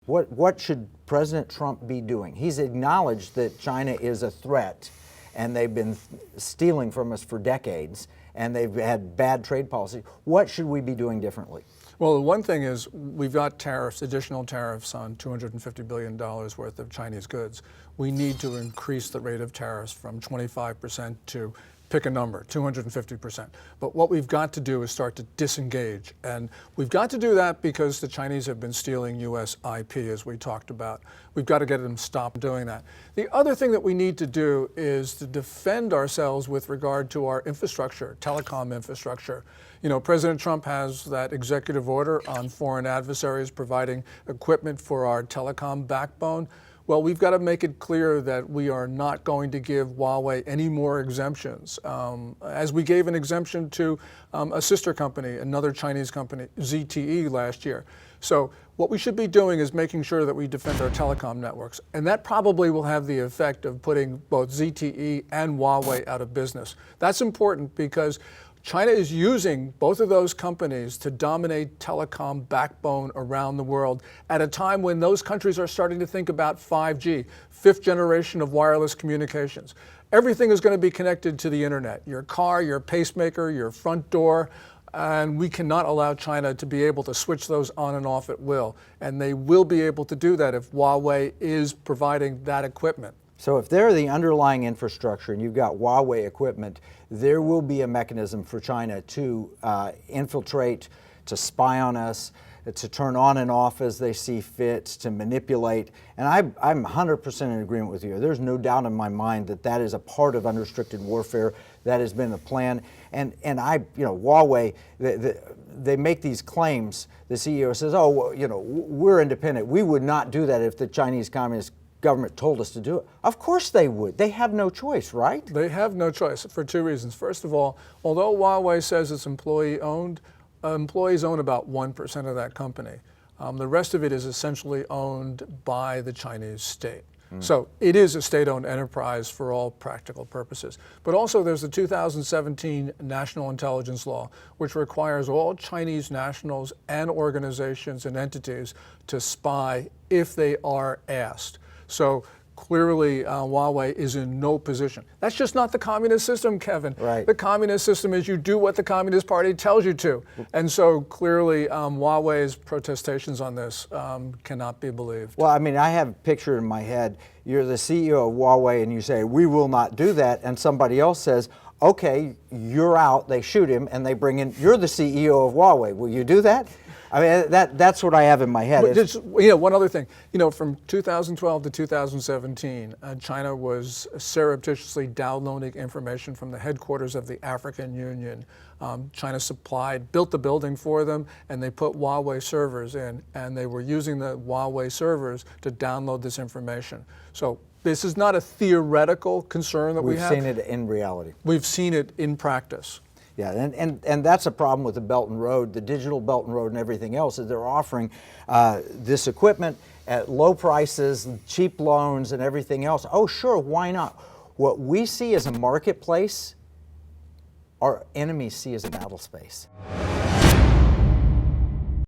What should President Trump be doing? He's acknowledged that China is a threat, and they've been stealing from us for decades, and they've had bad trade policy. What should we be doing differently? Well, one thing is we've got tariffs, additional tariffs on $250 billion worth of Chinese goods. We need to increase the rate of tariffs from 25% to pick a number, 250%. But what we've got to do is start to disengage. And we've got to do that because the Chinese have been stealing US IP, as we talked about. We've got to get them to stop doing that. The other thing that we need to do is to defend ourselves with regard to our infrastructure, telecom infrastructure. You know, President Trump has that executive order on foreign adversaries providing equipment for our telecom backbone. Well, we've got to make it clear that we are not going to give Huawei any more exemptions. As we gave an exemption to a sister company, another Chinese company, ZTE, last year. So what we should be doing is making sure that we defend our telecom networks. And that probably will have the effect of putting both ZTE and Huawei out of business. That's important because China is using both of those companies to dominate telecom backbone around the world at a time when those countries are starting to think about 5G, fifth generation of wireless communications. Everything is going to be connected to the internet, your car, your pacemaker, your front door, and we cannot allow China to be able to switch those on and off at will. And they will be able to do that if Huawei is providing that equipment. So if they're the underlying infrastructure and you've got Huawei equipment, there will be a mechanism for China to infiltrate, to spy on us, to turn on and off as they see fit, to manipulate. And I'm 100% in agreement with you. There's no doubt in my mind that that is a part of unrestricted warfare. That has been the plan. And Huawei, they make these claims. The CEO says, oh, well, we're independent. We would not do that if the Chinese Communist government told us to do it. Of course they would. They have no choice, right? They have no choice for two reasons. First of all, although Huawei says it's employee-owned, employees own about 1% of that company. The rest of it is essentially owned by the Chinese state. So it is a state-owned enterprise for all practical purposes. But also there's the 2017 National Intelligence Law, which requires all Chinese nationals and organizations and entities to spy if they are asked. So clearly Huawei is in no position. That's just not the communist system, Kevin. Right. The communist system is you do what the Communist Party tells you to. And so clearly Huawei's protestations on this cannot be believed. Well, I mean, I have a picture in my head. You're the CEO of Huawei and you say, we will not do that. And somebody else says, okay, you're out. They shoot him and they bring in, you're the CEO of Huawei. Will you do that? I mean, that's what I have in my head. But just, one other thing. From 2012 to 2017, China was surreptitiously downloading information from the headquarters of the African Union. China built the building for them, and they put Huawei servers in, and they were using the Huawei servers to download this information. So this is not a theoretical concern that we have. We've seen it in reality. We've seen it in practice. Yeah, and that's a problem with the Belt and Road, the digital Belt and Road and everything else, is they're offering this equipment at low prices, cheap loans and everything else. Oh, sure, why not? What we see as a marketplace, our enemies see as a battle space.